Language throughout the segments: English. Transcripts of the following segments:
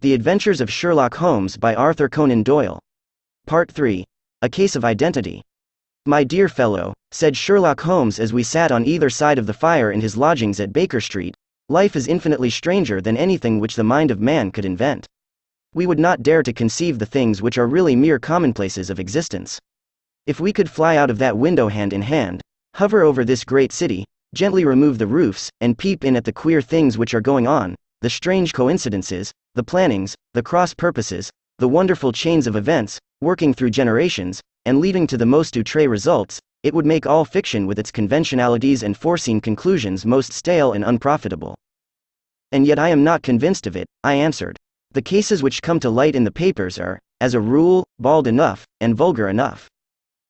The Adventures of Sherlock Holmes by Arthur Conan Doyle. Part 3. A Case of Identity. "My dear fellow," said Sherlock Holmes as we sat on either side of the fire in his lodgings at Baker Street, "life is infinitely stranger than anything which the mind of man could invent. We would not dare to conceive the things which are really mere commonplaces of existence. If we could fly out of that window hand in hand, hover over this great city, gently remove the roofs, and peep in at the queer things which are going on, the strange coincidences, the plannings, the cross-purposes, the wonderful chains of events, working through generations, and leading to the most outre results, it would make all fiction with its conventionalities and foreseen conclusions most stale and unprofitable. And yet I am not convinced of it," I answered. "The cases which come to light in the papers are, as a rule, bald enough, and vulgar enough.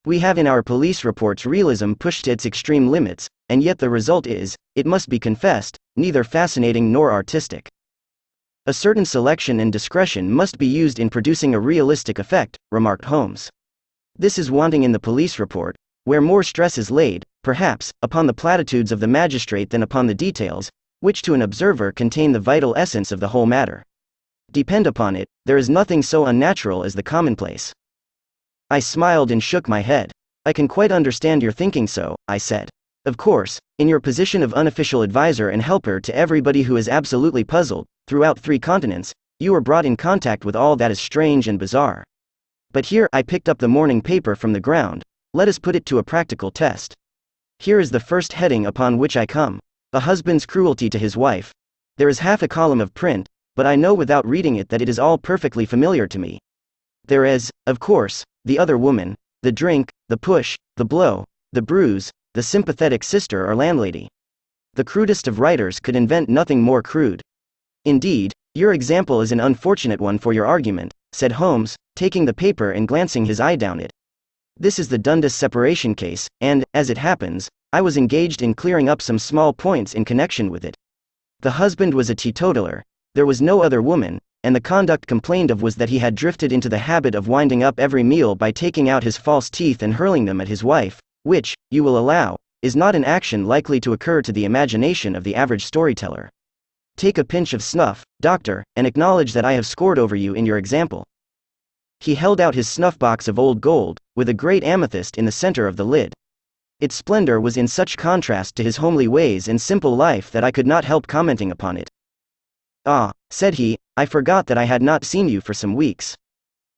We have in our police reports realism pushed to its extreme limits, and yet the result is, it must be confessed, neither fascinating nor artistic. A certain selection and discretion must be used in producing a realistic effect," remarked Holmes. "This is wanting in the police report, where more stress is laid, perhaps, upon the platitudes of the magistrate than upon the details, which to an observer contain the vital essence of the whole matter. Depend upon it, there is nothing so unnatural as the commonplace." I smiled and shook my head. "I can quite understand your thinking so," I said. "Of course, in your position of unofficial advisor and helper to everybody who is absolutely puzzled, throughout 3 continents, you are brought in contact with all that is strange and bizarre. But here," I picked up the morning paper from the ground, "let us put it to a practical test. Here is the first heading upon which I come: A husband's cruelty to his wife. There is half a column of print, but I know without reading it that it is all perfectly familiar to me. There is, of course, the other woman, the drink, the push, the blow, the bruise, the sympathetic sister or landlady. The crudest of writers could invent nothing more crude. Indeed, your example is an unfortunate one for your argument," said Holmes, taking the paper and glancing his eye down it. "This is the Dundas separation case, and, as it happens, I was engaged in clearing up some small points in connection with it. The husband was a teetotaler, there was no other woman, and the conduct complained of was that he had drifted into the habit of winding up every meal by taking out his false teeth and hurling them at his wife, which, you will allow, is not an action likely to occur to the imagination of the average storyteller. Take a pinch of snuff, doctor, and acknowledge that I have scored over you in your example." He held out his snuff-box of old gold, with a great amethyst in the center of the lid. Its splendor was in such contrast to his homely ways and simple life that I could not help commenting upon it. "Ah," said he, "I forgot that I had not seen you for some weeks.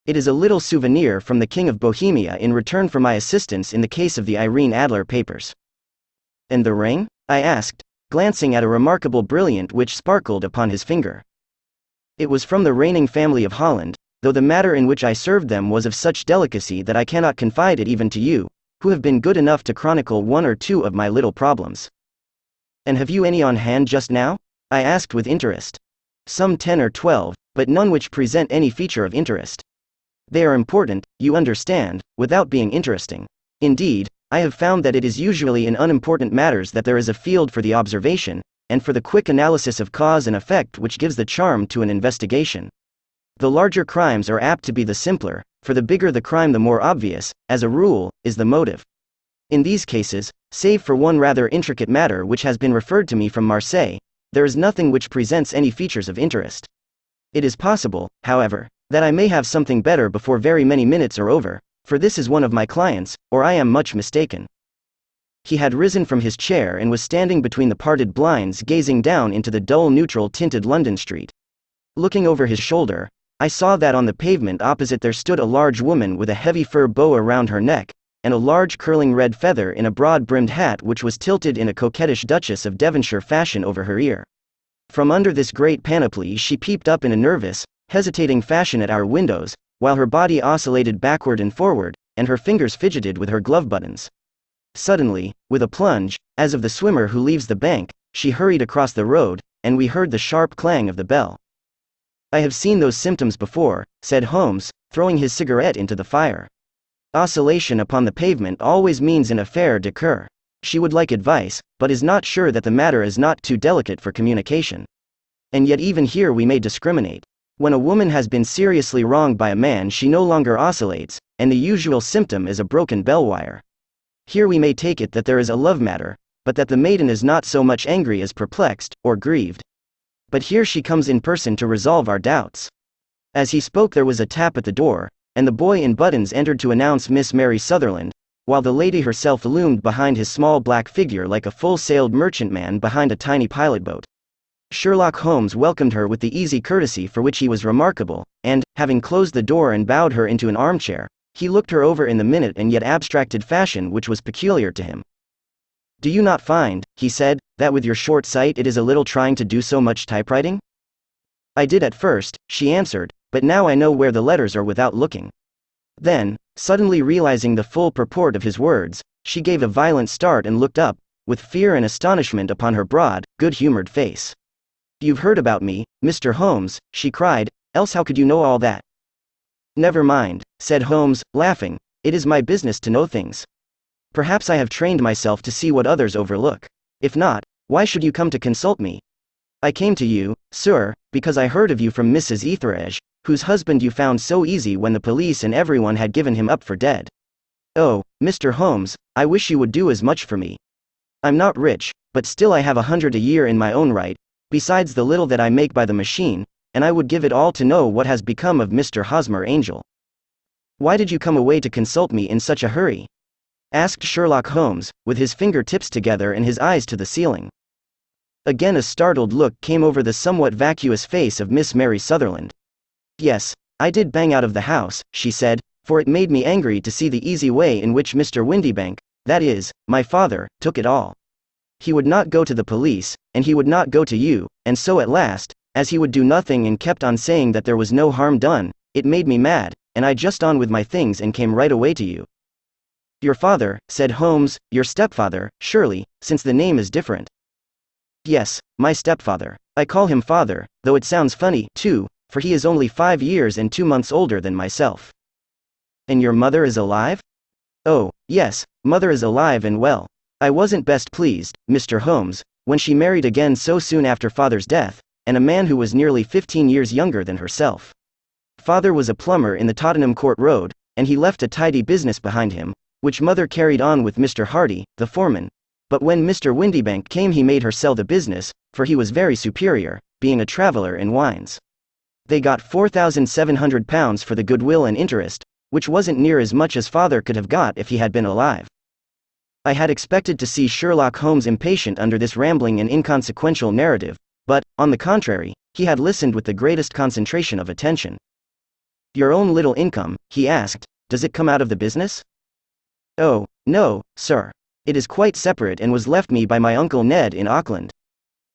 It is a little souvenir from the King of Bohemia in return for my assistance in the case of the Irene Adler papers." "And the ring?" I asked, glancing at a remarkable brilliant which sparkled upon his finger. "It was from the reigning family of Holland, though the matter in which I served them was of such delicacy that I cannot confide it even to you, who have been good enough to chronicle 1 or 2 of my little problems." "And have you any on hand just now?" I asked with interest. "Some 10 or 12, but none which present any feature of interest. They are important, you understand, without being interesting. Indeed, I have found that it is usually in unimportant matters that there is a field for the observation, and for the quick analysis of cause and effect which gives the charm to an investigation. The larger crimes are apt to be the simpler, for the bigger the crime the more obvious, as a rule, is the motive. In these cases, save for one rather intricate matter which has been referred to me from Marseille, there is nothing which presents any features of interest. It is possible, however, that I may have something better before very many minutes are over, for this is one of my clients, or I am much mistaken." He had risen from his chair and was standing between the parted blinds gazing down into the dull neutral-tinted London street. Looking over his shoulder, I saw that on the pavement opposite there stood a large woman with a heavy fur boa around her neck, and a large curling red feather in a broad-brimmed hat which was tilted in a coquettish Duchess of Devonshire fashion over her ear. From under this great panoply she peeped up in a nervous, hesitating fashion at our windows, while her body oscillated backward and forward, and her fingers fidgeted with her glove buttons. Suddenly, with a plunge, as of the swimmer who leaves the bank, she hurried across the road, and we heard the sharp clang of the bell. "I have seen those symptoms before," said Holmes, throwing his cigarette into the fire. "Oscillation upon the pavement always means an affaire de cœur. She would like advice, but is not sure that the matter is not too delicate for communication. And yet even here we may discriminate. When a woman has been seriously wronged by a man she no longer oscillates, and the usual symptom is a broken bell wire. Here we may take it that there is a love matter, but that the maiden is not so much angry as perplexed, or grieved. But here she comes in person to resolve our doubts. As he spoke there was a tap at the door, and the boy in buttons entered to announce Miss Mary Sutherland, while the lady herself loomed behind his small black figure like a full-sailed merchantman behind a tiny pilot boat. Sherlock Holmes welcomed her with the easy courtesy for which he was remarkable, and, having closed the door and bowed her into an armchair, he looked her over in the minute and yet abstracted fashion which was peculiar to him. "Do you not find," he said, "that with your short sight it is a little trying to do so much typewriting?" "I did at first," she answered, "but now I know where the letters are without looking." Then, suddenly realizing the full purport of his words, she gave a violent start and looked up, with fear and astonishment upon her broad, good-humored face. "You've heard about me, Mr. Holmes," she cried, "else how could you know all that?" "Never mind," said Holmes, laughing, "it is my business to know things. Perhaps I have trained myself to see what others overlook. If not, why should you come to consult me? I came to you, sir, because I heard of you from Mrs. Etheridge, whose husband you found so easy when the police and everyone had given him up for dead. Oh, Mr. Holmes, I wish you would do as much for me. I'm not rich, but still I have 100 a year in my own right, besides the little that I make by the machine, and I would give it all to know what has become of Mr. Hosmer Angel." "Why did you come away to consult me in such a hurry?" asked Sherlock Holmes, with his fingertips together and his eyes to the ceiling. Again a startled look came over the somewhat vacuous face of Miss Mary Sutherland. "Yes, I did bang out of the house," she said, "for it made me angry to see the easy way in which Mr. Windybank, that is, my father, took it all. He would not go to the police, and he would not go to you, and so at last, as he would do nothing and kept on saying that there was no harm done, it made me mad, and I just on with my things and came right away to you." "Your father," said Holmes, "your stepfather, surely, since the name is different." "Yes, my stepfather. I call him father, though it sounds funny, too, for he is only 5 years and 2 months older than myself." "And your mother is alive?" "Oh, yes, mother is alive and well. I wasn't best pleased, Mr. Holmes, when she married again so soon after father's death, and a man who was nearly 15 years younger than herself. Father was a plumber in the Tottenham Court Road, and he left a tidy business behind him, which mother carried on with Mr. Hardy, the foreman. But when Mr. Windybank came he made her sell the business, for he was very superior, being a traveller in wines. They got £4,700 for the goodwill and interest, which wasn't near as much as father could have got if he had been alive." I had expected to see Sherlock Holmes impatient under this rambling and inconsequential narrative, but, on the contrary, he had listened with the greatest concentration of attention. "Your own little income," he asked, "does it come out of the business?" "Oh, no, sir. It is quite separate and was left me by my Uncle Ned in Auckland.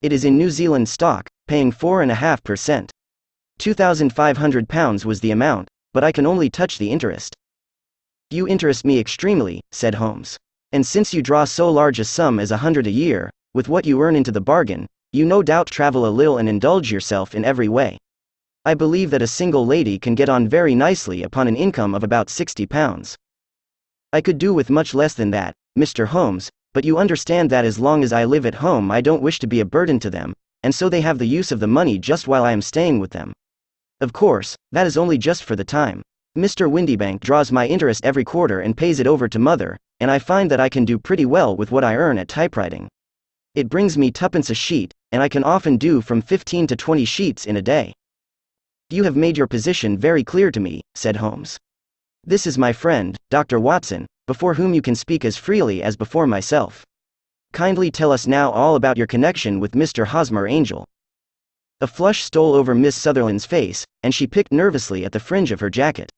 It is in New Zealand stock, paying 4.5%. £2,500 was the amount, but I can only touch the interest." "You interest me extremely," said Holmes. "And since you draw so large a sum as 100 a year, with what you earn into the bargain, you no doubt travel a little and indulge yourself in every way. I believe that a single lady can get on very nicely upon an income of about £60. I could do with much less than that, Mr. Holmes, but you understand that as long as I live at home I don't wish to be a burden to them, and so they have the use of the money just while I am staying with them. Of course, that is only just for the time. Mr. Windybank draws my interest every quarter and pays it over to mother, and I find that I can do pretty well with what I earn at typewriting. It brings me 2d. a sheet, and I can often do from 15 to 20 sheets in a day." "You have made your position very clear to me," said Holmes. "This is my friend, Dr. Watson, before whom you can speak as freely as before myself. Kindly tell us now all about your connection with Mr. Hosmer Angel." A flush stole over Miss Sutherland's face, and she picked nervously at the fringe of her jacket.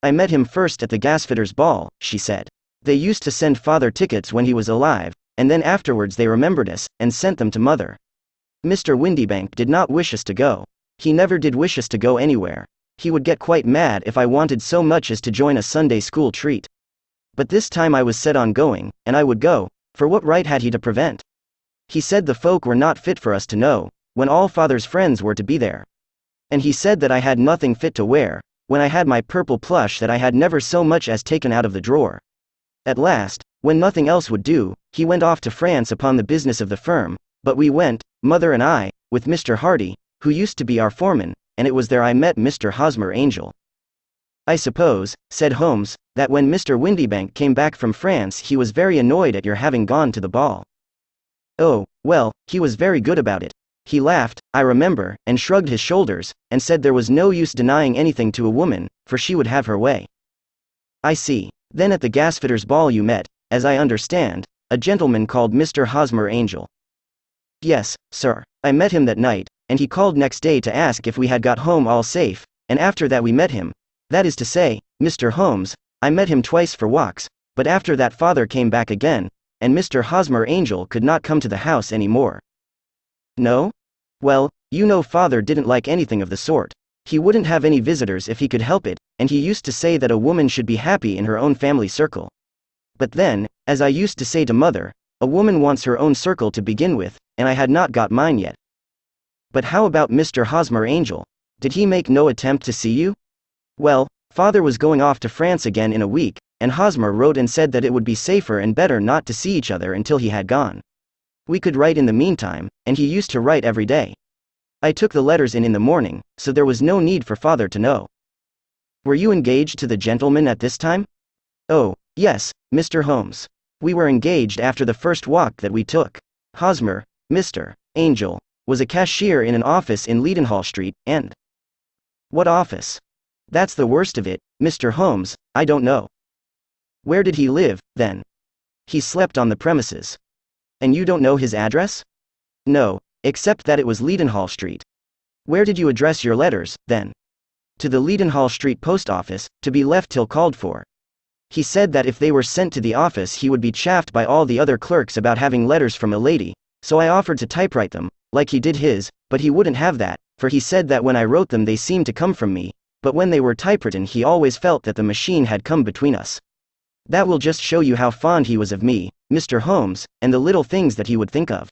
"I met him first at the gasfitters' ball," she said. "They used to send father tickets when he was alive, and then afterwards they remembered us, and sent them to mother. Mr. Windybank did not wish us to go. He never did wish us to go anywhere. He would get quite mad if I wanted so much as to join a Sunday school treat. But this time I was set on going, and I would go, for what right had he to prevent? He said the folk were not fit for us to know, when all father's friends were to be there. And he said that I had nothing fit to wear, when I had my purple plush that I had never so much as taken out of the drawer. At last, when nothing else would do, he went off to France upon the business of the firm, but we went, mother and I, with Mr. Hardy, who used to be our foreman, and it was there I met Mr. Hosmer Angel." "I suppose," said Holmes, "that when Mr. Windybank came back from France he was very annoyed at your having gone to the ball." "Oh, well, he was very good about it. He laughed, I remember, and shrugged his shoulders, and said there was no use denying anything to a woman, for she would have her way. I see. Then at the gasfitter's ball you met, as I understand, a gentleman called Mr. Hosmer Angel. Yes, sir. I met him that night, and he called next day to ask if we had got home all safe, and after that we met him. That is to say, Mr. Holmes, I met him twice for walks, but after that father came back again, and Mr. Hosmer Angel could not come to the house any more. No? Well, you know father didn't like anything of the sort. He wouldn't have any visitors if he could help it, and he used to say that a woman should be happy in her own family circle. But then, as I used to say to mother, a woman wants her own circle to begin with, and I had not got mine yet. But how about Mr. Hosmer Angel? Did he make no attempt to see you? Well, father was going off to France again in a week, and Hosmer wrote and said that it would be safer and better not to see each other until he had gone. We could write in the meantime, and he used to write every day. I took the letters in the morning, so there was no need for father to know. Were you engaged to the gentleman at this time? Oh, yes, Mr. Holmes. We were engaged after the first walk that we took. Hosmer, Mr. Angel, was a cashier in an office in Leadenhall Street, and... What office? That's the worst of it, Mr. Holmes, I don't know. Where did he live, then? He slept on the premises. And you don't know his address? No, except that it was Leadenhall Street. Where did you address your letters, then? To the Leadenhall Street post office, to be left till called for. He said that if they were sent to the office he would be chaffed by all the other clerks about having letters from a lady, so I offered to typewrite them, like he did his, but he wouldn't have that, for he said that when I wrote them they seemed to come from me, but when they were typewritten he always felt that the machine had come between us. That will just show you how fond he was of me, Mr. Holmes, and the little things that he would think of.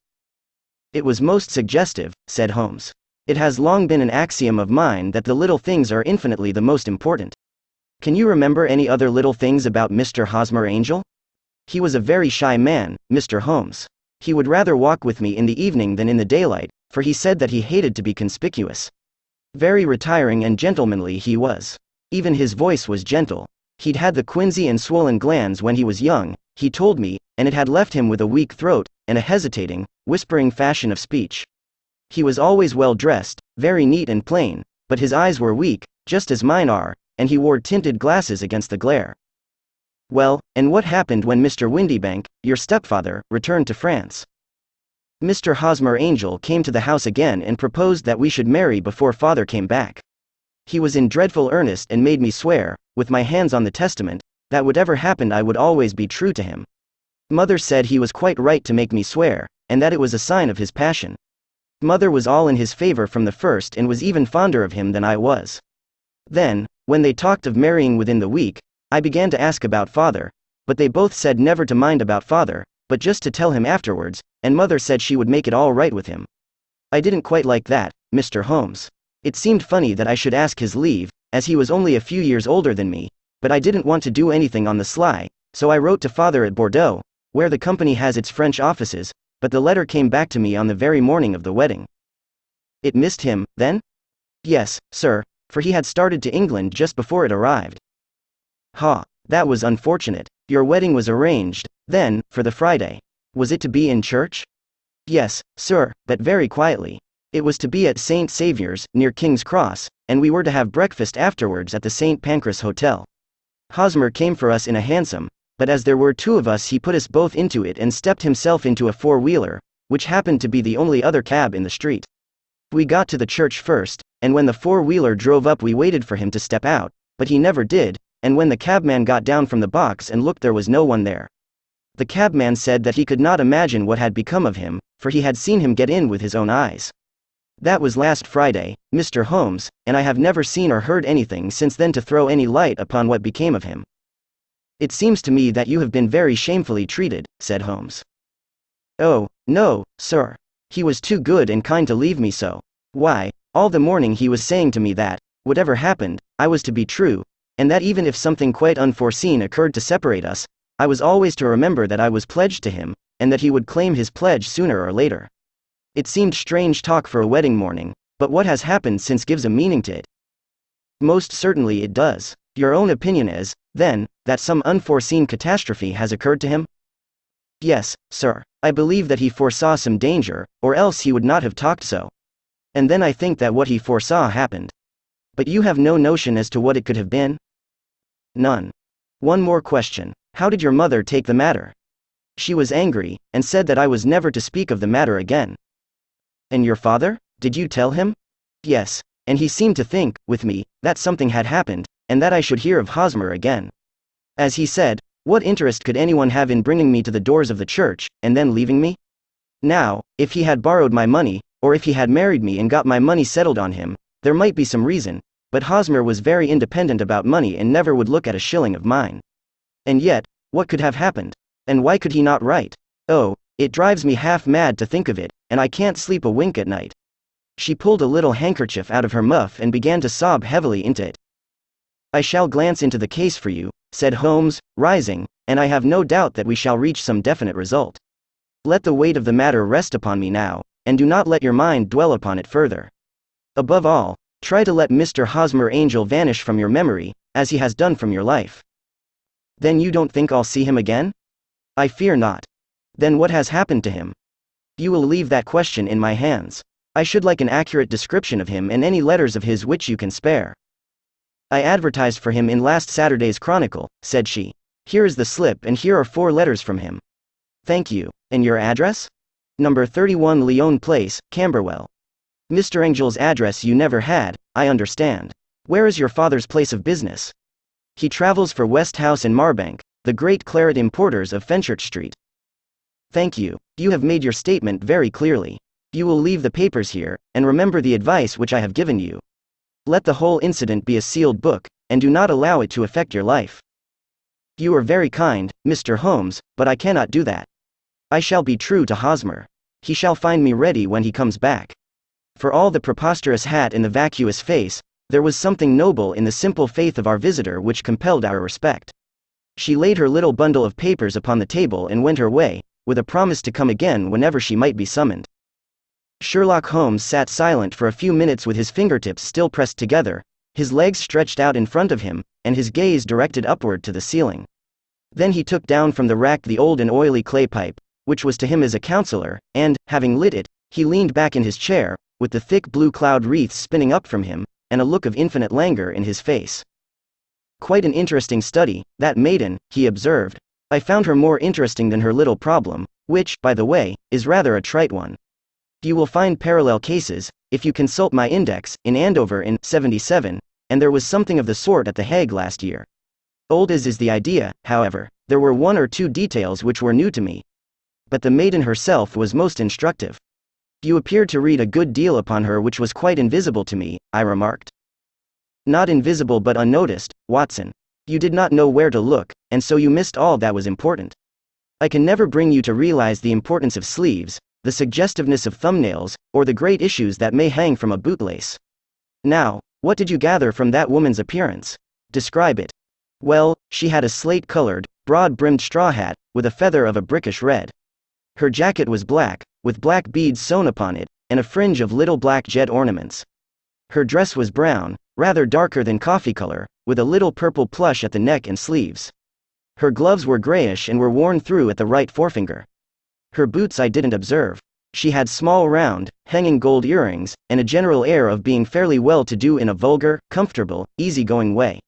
It was most suggestive, said Holmes. It has long been an axiom of mine that the little things are infinitely the most important. Can you remember any other little things about Mr. Hosmer Angel? He was a very shy man, Mr. Holmes. He would rather walk with me in the evening than in the daylight, for he said that he hated to be conspicuous. Very retiring and gentlemanly he was. Even his voice was gentle. He'd had the quinsy and swollen glands when he was young, he told me, and it had left him with a weak throat, and a hesitating, whispering fashion of speech. He was always well dressed, very neat and plain, but his eyes were weak, just as mine are, and he wore tinted glasses against the glare. Well, and what happened when Mr. Windybank, your stepfather, returned to France? Mr. Hosmer Angel came to the house again and proposed that we should marry before father came back. He was in dreadful earnest and made me swear, with my hands on the testament, that whatever happened I would always be true to him. Mother said he was quite right to make me swear, and that it was a sign of his passion. Mother was all in his favor from the first and was even fonder of him than I was. Then, when they talked of marrying within the week, I began to ask about father, but they both said never to mind about father, but just to tell him afterwards, and mother said she would make it all right with him. I didn't quite like that, Mr. Holmes. It seemed funny that I should ask his leave, as he was only a few years older than me, but I didn't want to do anything on the sly, so I wrote to father at Bordeaux, where the company has its French offices, but the letter came back to me on the very morning of the wedding. It missed him, then? Yes, sir, for he had started to England just before it arrived. Ha, that was unfortunate. Your wedding was arranged, then, for the Friday. Was it to be in church? Yes, sir, but very quietly. It was to be at St. Saviour's, near King's Cross, and we were to have breakfast afterwards at the St. Pancras Hotel. Hosmer came for us in a hansom, but as there were two of us he put us both into it and stepped himself into a four-wheeler, which happened to be the only other cab in the street. We got to the church first, and when the four-wheeler drove up we waited for him to step out, but he never did, and when the cabman got down from the box and looked there was no one there. The cabman said that he could not imagine what had become of him, for he had seen him get in with his own eyes. That was last Friday, Mr. Holmes, and I have never seen or heard anything since then to throw any light upon what became of him. It seems to me that you have been very shamefully treated, said Holmes. Oh, no, sir. He was too good and kind to leave me so. Why, all the morning he was saying to me that, whatever happened, I was to be true, and that even if something quite unforeseen occurred to separate us, I was always to remember that I was pledged to him, and that he would claim his pledge sooner or later. It seemed strange talk for a wedding morning, but what has happened since gives a meaning to it. Most certainly it does. Your own opinion is, then, that some unforeseen catastrophe has occurred to him? Yes, sir. I believe that he foresaw some danger, or else he would not have talked so. And then I think that what he foresaw happened. But you have no notion as to what it could have been? None. One more question. How did your mother take the matter? She was angry, and said that I was never to speak of the matter again. And your father? Did you tell him? Yes, and he seemed to think, with me, that something had happened, and that I should hear of Hosmer again. As he said, what interest could anyone have in bringing me to the doors of the church, and then leaving me? Now, if he had borrowed my money, or if he had married me and got my money settled on him, there might be some reason, but Hosmer was very independent about money and never would look at a shilling of mine. And yet, what could have happened? And why could he not write? Oh, it drives me half mad to think of it, and I can't sleep a wink at night. She pulled a little handkerchief out of her muff and began to sob heavily into it. I shall glance into the case for you, said Holmes, rising, and I have no doubt that we shall reach some definite result. Let the weight of the matter rest upon me now, and do not let your mind dwell upon it further. Above all, try to let Mr. Hosmer Angel vanish from your memory, as he has done from your life. Then you don't think I'll see him again? I fear not. Then what has happened to him? You will leave that question in my hands. I should like an accurate description of him and any letters of his which you can spare. I advertised for him in last Saturday's Chronicle, said she. Here is the slip and here are 4 letters from him. Thank you. And your address? Number 31 Lyon Place, Camberwell. Mr. Angel's address you never had, I understand. Where is your father's place of business? He travels for West House and Marbank, the great claret importers of Fenchurch Street. Thank you. You have made your statement very clearly. You will leave the papers here, and remember the advice which I have given you. Let the whole incident be a sealed book, and do not allow it to affect your life. You are very kind, Mr. Holmes, but I cannot do that. I shall be true to Hosmer. He shall find me ready when he comes back. For all the preposterous hat and the vacuous face, there was something noble in the simple faith of our visitor which compelled our respect. She laid her little bundle of papers upon the table and went her way, with a promise to come again whenever she might be summoned. Sherlock Holmes sat silent for a few minutes with his fingertips still pressed together, his legs stretched out in front of him, and his gaze directed upward to the ceiling. Then he took down from the rack the old and oily clay pipe, which was to him as a counselor, and, having lit it, he leaned back in his chair, with the thick blue cloud wreaths spinning up from him, and a look of infinite languor in his face. Quite an interesting study, that maiden, he observed. I found her more interesting than her little problem, which, by the way, is rather a trite one. You will find parallel cases, if you consult my index, in Andover in '77, and there was something of the sort at The Hague last year. Old as is the idea, however, there were 1 or 2 details which were new to me. But the maiden herself was most instructive. You appeared to read a good deal upon her which was quite invisible to me, I remarked. Not invisible but unnoticed, Watson. You did not know where to look, and so you missed all that was important. I can never bring you to realize the importance of sleeves, the suggestiveness of thumbnails, or the great issues that may hang from a bootlace. Now, what did you gather from that woman's appearance? Describe it. Well, she had a slate-colored, broad-brimmed straw hat, with a feather of a brickish red. Her jacket was black, with black beads sewn upon it, and a fringe of little black jet ornaments. Her dress was brown, rather darker than coffee color, with a little purple plush at the neck and sleeves. Her gloves were grayish and were worn through at the right forefinger. Her boots I didn't observe. She had small round, hanging gold earrings, and a general air of being fairly well-to-do in a vulgar, comfortable, easy-going way.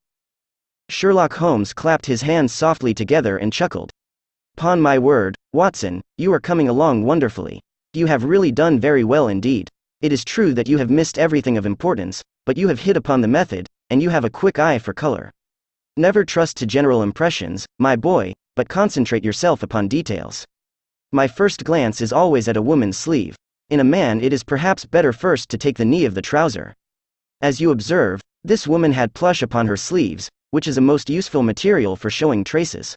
Sherlock Holmes clapped his hands softly together and chuckled. "'Pon my word, Watson, you are coming along wonderfully. You have really done very well indeed. It is true that you have missed everything of importance, but you have hit upon the method, and you have a quick eye for color. Never trust to general impressions, my boy, but concentrate yourself upon details. My first glance is always at a woman's sleeve. In a man it is perhaps better first to take the knee of the trouser. As you observe, this woman had plush upon her sleeves, which is a most useful material for showing traces.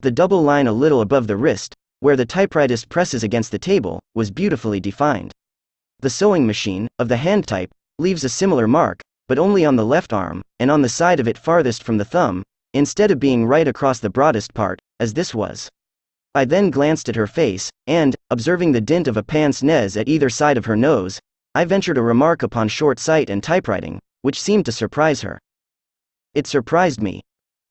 The double line a little above the wrist, where the typewriter presses against the table, was beautifully defined. The sewing machine, of the hand type, leaves a similar mark, but only on the left arm, and on the side of it farthest from the thumb, instead of being right across the broadest part, as this was. I then glanced at her face, and, observing the dint of a pince nez at either side of her nose, I ventured a remark upon short sight and typewriting, which seemed to surprise her. It surprised me.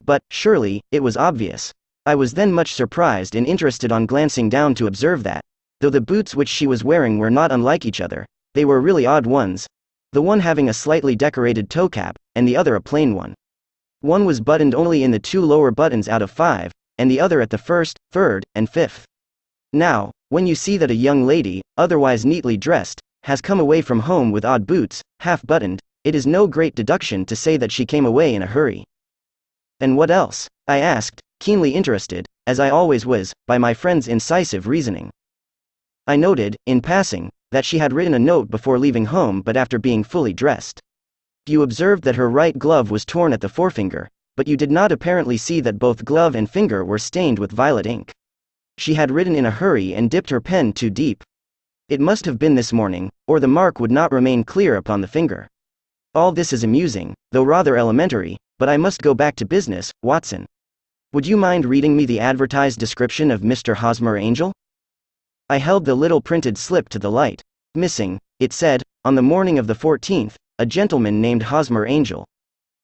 But, surely, it was obvious. I was then much surprised and interested on glancing down to observe that, though the boots which she was wearing were not unlike each other, they were really odd ones, the one having a slightly decorated toe cap, and the other a plain one. One was buttoned only in the 2 lower buttons out of 5, and the other at the 1st, 3rd, and 5th. Now, when you see that a young lady, otherwise neatly dressed, has come away from home with odd boots, half-buttoned, it is no great deduction to say that she came away in a hurry. And what else? I asked, keenly interested, as I always was, by my friend's incisive reasoning. I noted, in passing, that she had written a note before leaving home but after being fully dressed. You observed that her right glove was torn at the forefinger, but you did not apparently see that both glove and finger were stained with violet ink. She had written in a hurry and dipped her pen too deep. It must have been this morning, or the mark would not remain clear upon the finger. All this is amusing, though rather elementary, but I must go back to business, Watson. Would you mind reading me the advertised description of Mr. Hosmer Angel? I held the little printed slip to the light. Missing, it said, on the morning of the 14th, a gentleman named Hosmer Angel.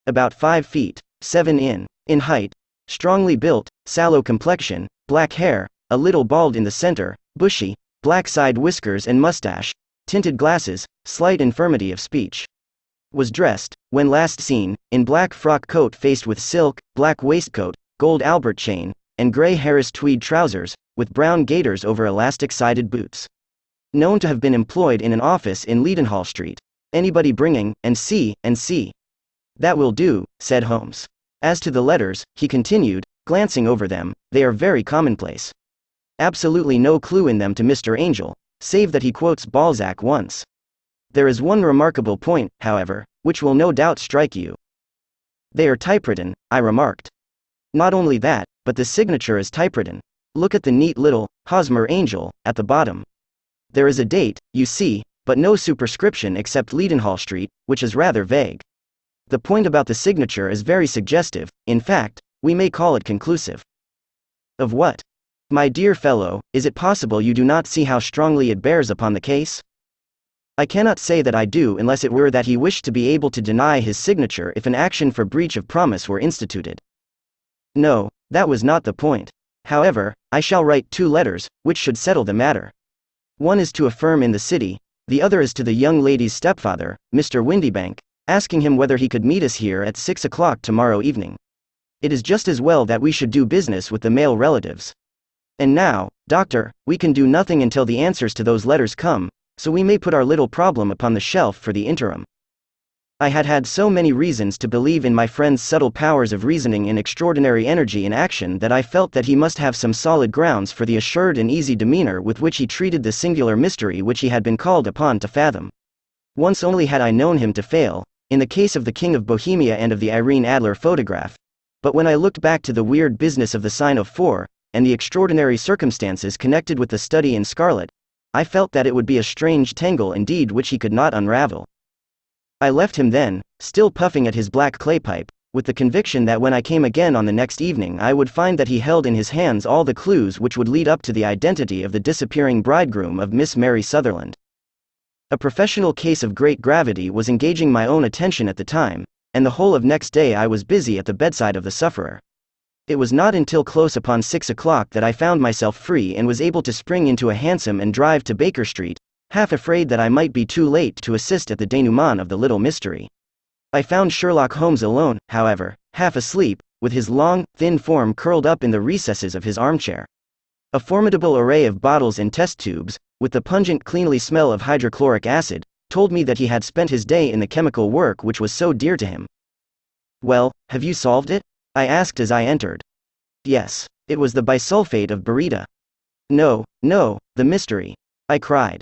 About 5 feet, 7 in height, strongly built, sallow complexion, black hair, a little bald in the center, bushy, black side whiskers and mustache, tinted glasses, slight infirmity of speech. Was dressed, when last seen, in black frock coat faced with silk, black waistcoat, gold Albert chain, and grey Harris tweed trousers, with brown gaiters over elastic-sided boots. Known to have been employed in an office in Leadenhall Street. Anybody bringing, and see. That will do, said Holmes. As to the letters, he continued, glancing over them, they are very commonplace. Absolutely no clue in them to Mr. Angel, save that he quotes Balzac once. There is one remarkable point, however, which will no doubt strike you. They are typewritten, I remarked. Not only that, but the signature is typewritten. Look at the neat little, Hosmer Angel, at the bottom. There is a date, you see, but no superscription except Leadenhall Street, which is rather vague. The point about the signature is very suggestive, in fact, we may call it conclusive. Of what? My dear fellow, is it possible you do not see how strongly it bears upon the case? I cannot say that I do unless it were that he wished to be able to deny his signature if an action for breach of promise were instituted. No, that was not the point. However, I shall write 2 letters, which should settle the matter. One is to a firm in the city, the other is to the young lady's stepfather, Mr. Windybank, asking him whether he could meet us here at 6 o'clock tomorrow evening. It is just as well that we should do business with the male relatives. And now, doctor, we can do nothing until the answers to those letters come, so we may put our little problem upon the shelf for the interim. I had had so many reasons to believe in my friend's subtle powers of reasoning and extraordinary energy in action that I felt that he must have some solid grounds for the assured and easy demeanor with which he treated the singular mystery which he had been called upon to fathom. Once only had I known him to fail, in the case of the King of Bohemia and of the Irene Adler photograph, but when I looked back to the weird business of the sign of 4, and the extraordinary circumstances connected with the study in scarlet, I felt that it would be a strange tangle indeed which he could not unravel. I left him then, still puffing at his black clay pipe, with the conviction that when I came again on the next evening I would find that he held in his hands all the clues which would lead up to the identity of the disappearing bridegroom of Miss Mary Sutherland. A professional case of great gravity was engaging my own attention at the time, and the whole of next day I was busy at the bedside of the sufferer. It was not until close upon 6 o'clock that I found myself free and was able to spring into a hansom and drive to Baker Street, half afraid that I might be too late to assist at the denouement of the little mystery. I found Sherlock Holmes alone, however, half asleep, with his long, thin form curled up in the recesses of his armchair. A formidable array of bottles and test tubes, with the pungent cleanly smell of hydrochloric acid, told me that he had spent his day in the chemical work which was so dear to him. Well, have you solved it? I asked as I entered. Yes, it was the bisulfate of baryta. No, the mystery. I cried.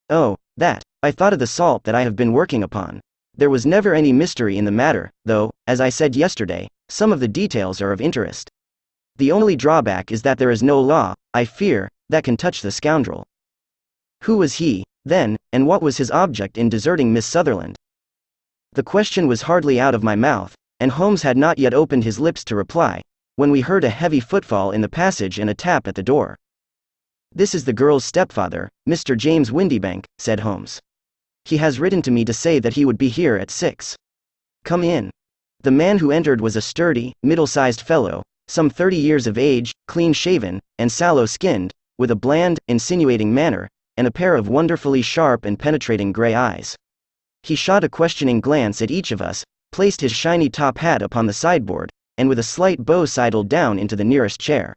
Oh, that. I thought of the salt that I have been working upon. There was never any mystery in the matter, though, as I said yesterday, some of the details are of interest. The only drawback is that there is no law, I fear, that can touch the scoundrel. Who was he, then, and what was his object in deserting Miss Sutherland? The question was hardly out of my mouth, and Holmes had not yet opened his lips to reply, when we heard a heavy footfall in the passage and a tap at the door. This is the girl's stepfather, Mr. James Windybank, said Holmes. He has written to me to say that he would be here at 6. Come in. The man who entered was a sturdy, middle-sized fellow, some 30 years of age, clean-shaven, and sallow-skinned, with a bland, insinuating manner, and a pair of wonderfully sharp and penetrating gray eyes. He shot a questioning glance at each of us, placed his shiny top hat upon the sideboard, and with a slight bow sidled down into the nearest chair.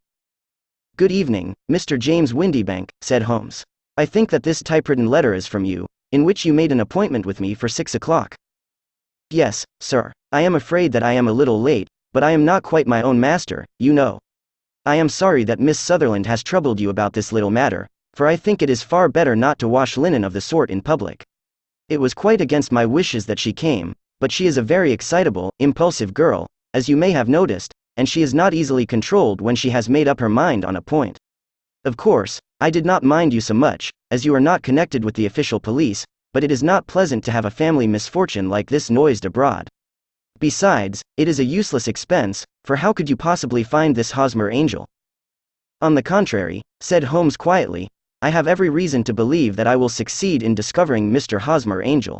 "Good evening, Mr. James Windybank," said Holmes. "I think that this typewritten letter is from you, in which you made an appointment with me for 6 o'clock. "Yes, sir. I am afraid that I am a little late, but I am not quite my own master, you know. I am sorry that Miss Sutherland has troubled you about this little matter, for I think it is far better not to wash linen of the sort in public. It was quite against my wishes that she came, but she is a very excitable, impulsive girl, as you may have noticed, and she is not easily controlled when she has made up her mind on a point. Of course, I did not mind you so much, as you are not connected with the official police, but it is not pleasant to have a family misfortune like this noised abroad. Besides, it is a useless expense, for how could you possibly find this Hosmer Angel?" "On the contrary," said Holmes quietly, "I have every reason to believe that I will succeed in discovering Mr. Hosmer Angel."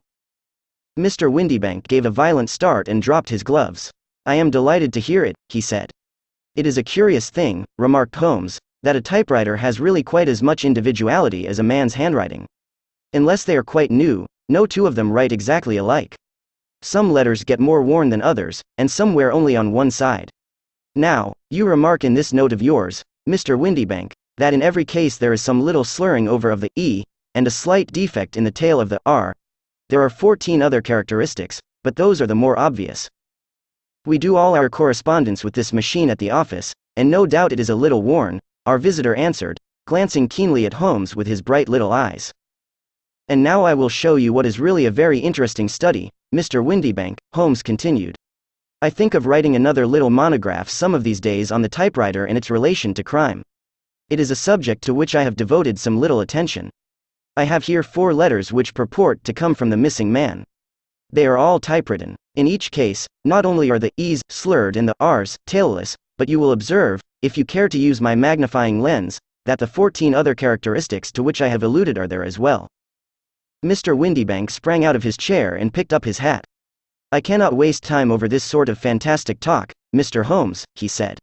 Mr. Windybank gave a violent start and dropped his gloves. "I am delighted to hear it," he said. "It is a curious thing," remarked Holmes, "that a typewriter has really quite as much individuality as a man's handwriting. Unless they are quite new, no two of them write exactly alike. Some letters get more worn than others, and some wear only on one side. Now, you remark in this note of yours, Mr. Windybank, that in every case there is some little slurring over of the E, and a slight defect in the tail of the R. There are 14 other characteristics, but those are the more obvious. We do all our correspondence with this machine at the office, and no doubt it is a little worn," our visitor answered, glancing keenly at Holmes with his bright little eyes. "And now I will show you what is really a very interesting study, Mr. Windybank," Holmes continued. "I think of writing another little monograph some of these days on the typewriter and its relation to crime. It is a subject to which I have devoted some little attention. I have here 4 letters which purport to come from the missing man. They are all typewritten. In each case, not only are the E's slurred and the R's tailless, but you will observe, if you care to use my magnifying lens, that the 14 other characteristics to which I have alluded are there as well." Mr. Windybank sprang out of his chair and picked up his hat. "I cannot waste time over this sort of fantastic talk, Mr. Holmes," he said.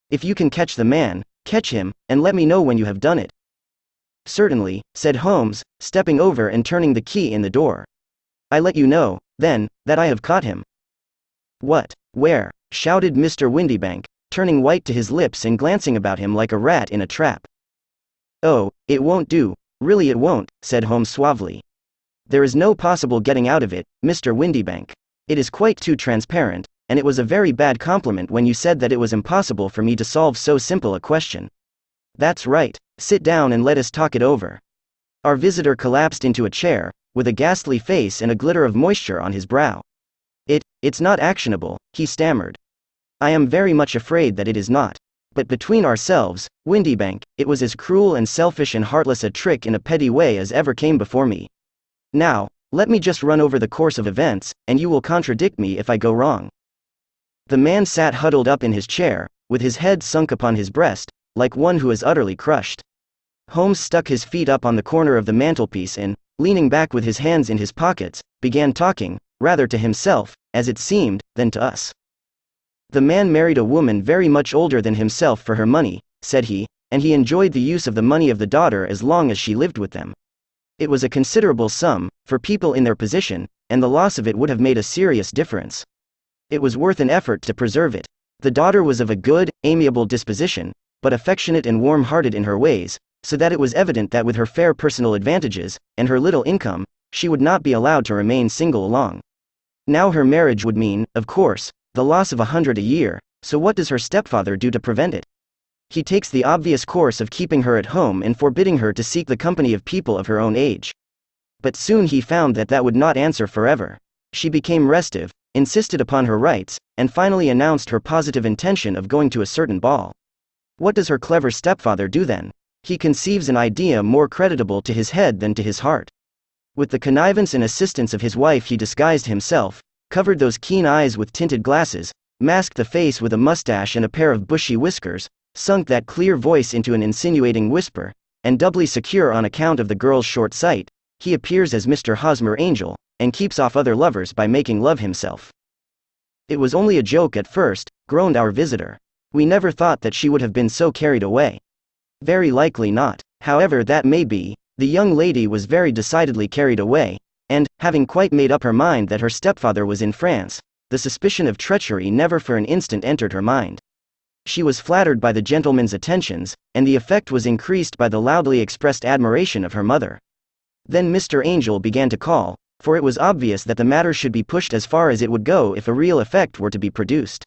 "If you can catch the man, catch him, and let me know when you have done it." "Certainly," said Holmes, stepping over and turning the key in the door. "I let you know, then, that I have caught him." "What? Where?" shouted Mr. Windybank, turning white to his lips and glancing about him like a rat in a trap. "Oh, it won't do, really it won't," said Holmes suavely. "There is no possible getting out of it, Mr. Windybank. It is quite too transparent, and it was a very bad compliment when you said that it was impossible for me to solve so simple a question. That's right, sit down and let us talk it over." Our visitor collapsed into a chair, with a ghastly face and a glitter of moisture on his brow. It's not actionable," he stammered. "I am very much afraid that it is not. But between ourselves, Windybank, it was as cruel and selfish and heartless a trick in a petty way as ever came before me. Now, let me just run over the course of events, and you will contradict me if I go wrong." The man sat huddled up in his chair, with his head sunk upon his breast, like one who is utterly crushed. Holmes stuck his feet up on the corner of the mantelpiece and, leaning back with his hands in his pockets, began talking, rather to himself, as it seemed, than to us. "The man married a woman very much older than himself for her money," said he, "and he enjoyed the use of the money of the daughter as long as she lived with them. It was a considerable sum, for people in their position, and the loss of it would have made a serious difference. It was worth an effort to preserve it. The daughter was of a good, amiable disposition, but affectionate and warm-hearted in her ways, so that it was evident that with her fair personal advantages, and her little income, she would not be allowed to remain single long. Now her marriage would mean, of course, the loss of 100 a year, so what does her stepfather do to prevent it? He takes the obvious course of keeping her at home and forbidding her to seek the company of people of her own age. But soon he found that that would not answer forever. She became restive, insisted upon her rights, and finally announced her positive intention of going to a certain ball. What does her clever stepfather do then? He conceives an idea more creditable to his head than to his heart. With the connivance and assistance of his wife he disguised himself, covered those keen eyes with tinted glasses, masked the face with a mustache and a pair of bushy whiskers, sunk that clear voice into an insinuating whisper, and doubly secure on account of the girl's short sight, he appears as Mr. Hosmer Angel, and keeps off other lovers by making love himself. It was only a joke at first, groaned our visitor. We never thought that she would have been so carried away. Very likely not. However that may be, the young lady was very decidedly carried away, and, having quite made up her mind that her stepfather was in France, the suspicion of treachery never for an instant entered her mind. She was flattered by the gentleman's attentions, and the effect was increased by the loudly expressed admiration of her mother. Then Mr. Angel began to call, for it was obvious that the matter should be pushed as far as it would go if a real effect were to be produced.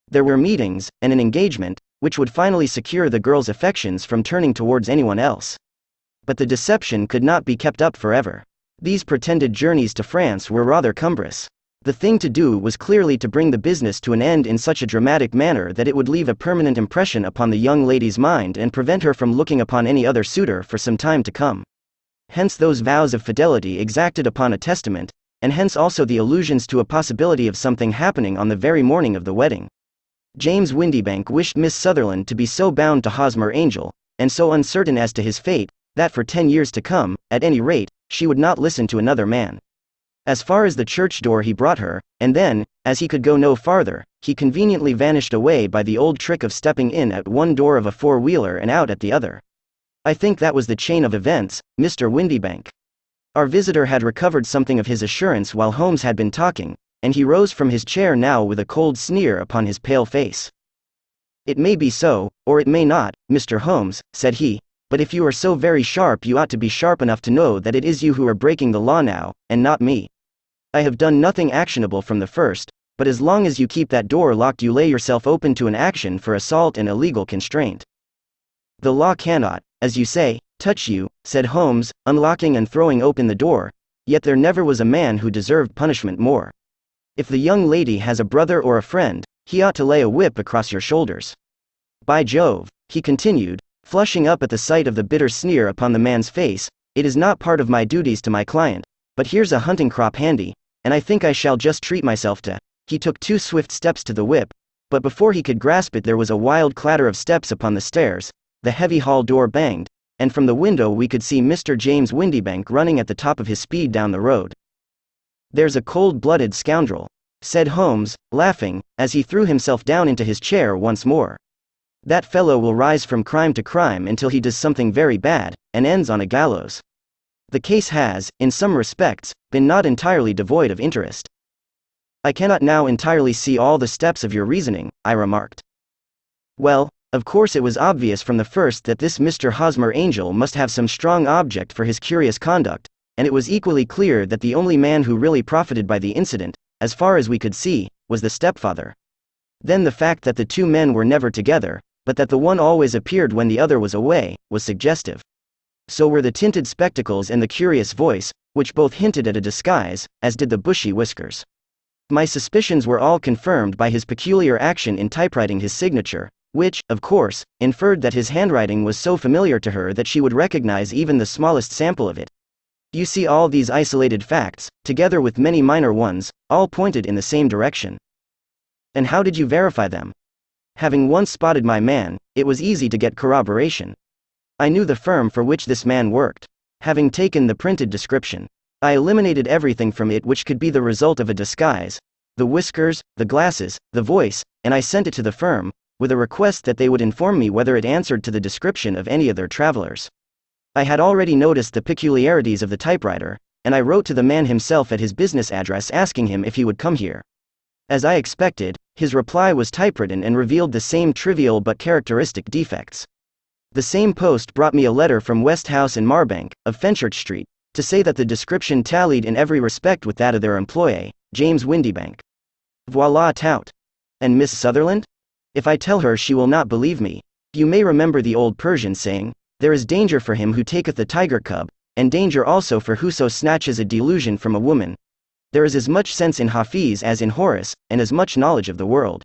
There were meetings, and an engagement, which would finally secure the girl's affections from turning towards anyone else. But the deception could not be kept up forever. These pretended journeys to France were rather cumbrous. The thing to do was clearly to bring the business to an end in such a dramatic manner that it would leave a permanent impression upon the young lady's mind and prevent her from looking upon any other suitor for some time to come. Hence those vows of fidelity exacted upon a testament, and hence also the allusions to a possibility of something happening on the very morning of the wedding. James Windybank wished Miss Sutherland to be so bound to Hosmer Angel, and so uncertain as to his fate, that for 10 years to come, at any rate, she would not listen to another man. As far as the church door he brought her, and then, as he could go no farther, he conveniently vanished away by the old trick of stepping in at one door of a four-wheeler and out at the other. I think that was the chain of events, Mr. Windybank. Our visitor had recovered something of his assurance while Holmes had been talking, and he rose from his chair now with a cold sneer upon his pale face. It may be so, or it may not, Mr. Holmes, said he, but if you are so very sharp you ought to be sharp enough to know that it is you who are breaking the law now, and not me. I have done nothing actionable from the first, but as long as you keep that door locked you lay yourself open to an action for assault and illegal constraint. The law cannot, as you say, touch you, said Holmes, unlocking and throwing open the door, yet there never was a man who deserved punishment more. If the young lady has a brother or a friend, he ought to lay a whip across your shoulders. By Jove, he continued, flushing up at the sight of the bitter sneer upon the man's face, it is not part of my duties to my client, but here's a hunting crop handy, and I think I shall just treat myself to. He took 2 swift steps to the whip, but before he could grasp it there was a wild clatter of steps upon the stairs, the heavy hall door banged, and from the window we could see Mr. James Windybank running at the top of his speed down the road. There's a cold-blooded scoundrel, said Holmes, laughing, as he threw himself down into his chair once more. That fellow will rise from crime to crime until he does something very bad, and ends on a gallows. The case has, in some respects, been not entirely devoid of interest. I cannot now entirely see all the steps of your reasoning, I remarked. Well, of course it was obvious from the first that this Mr. Hosmer Angel must have some strong object for his curious conduct, and it was equally clear that the only man who really profited by the incident, as far as we could see, was the stepfather. Then the fact that the 2 men were never together, but that the one always appeared when the other was away, was suggestive. So were the tinted spectacles and the curious voice, which both hinted at a disguise, as did the bushy whiskers. My suspicions were all confirmed by his peculiar action in typewriting his signature, which, of course, inferred that his handwriting was so familiar to her that she would recognize even the smallest sample of it. You see, all these isolated facts, together with many minor ones, all pointed in the same direction. And how did you verify them? Having once spotted my man, it was easy to get corroboration. I knew the firm for which this man worked. Having taken the printed description, I eliminated everything from it which could be the result of a disguise, the whiskers, the glasses, the voice, and I sent it to the firm, with a request that they would inform me whether it answered to the description of any of their travelers. I had already noticed the peculiarities of the typewriter, and I wrote to the man himself at his business address asking him if he would come here. As I expected, his reply was typewritten and revealed the same trivial but characteristic defects. The same post brought me a letter from West House in Marbank, of Fenchurch Street, to say that the description tallied in every respect with that of their employé, James Windybank. Voilà tout. And Miss Sutherland? If I tell her she will not believe me. You may remember the old Persian saying, there is danger for him who taketh a tiger cub, and danger also for whoso snatches a delusion from a woman. There is as much sense in Hafiz as in Horace, and as much knowledge of the world.